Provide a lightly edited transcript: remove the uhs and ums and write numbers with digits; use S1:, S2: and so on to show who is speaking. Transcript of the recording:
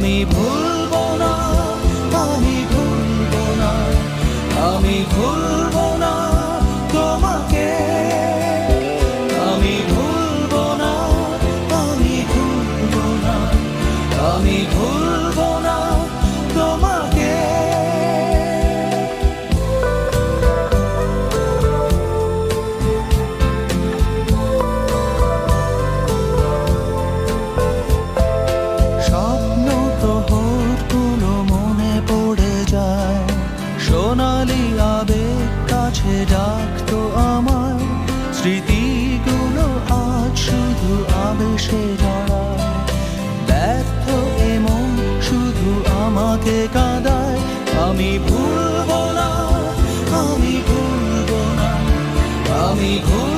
S1: আমি ভুলবো না, আমি ভুলবো না, আমি ভুলবো না তোমাকে, আমি ভুলবো না, আমি ভুলবো না, আমি ভুলবো না তোমাকে। সোনালি আবেগ কাছে ডাকতো আমায়, স্মৃতিগুলো আজ শুধু আবেশে জড়ায়। ব্যর্থ এমন শুধু আমাকে কাঁদায়। আমি ভুলবো না, আমি ভুলবো না, আমি ভুলবো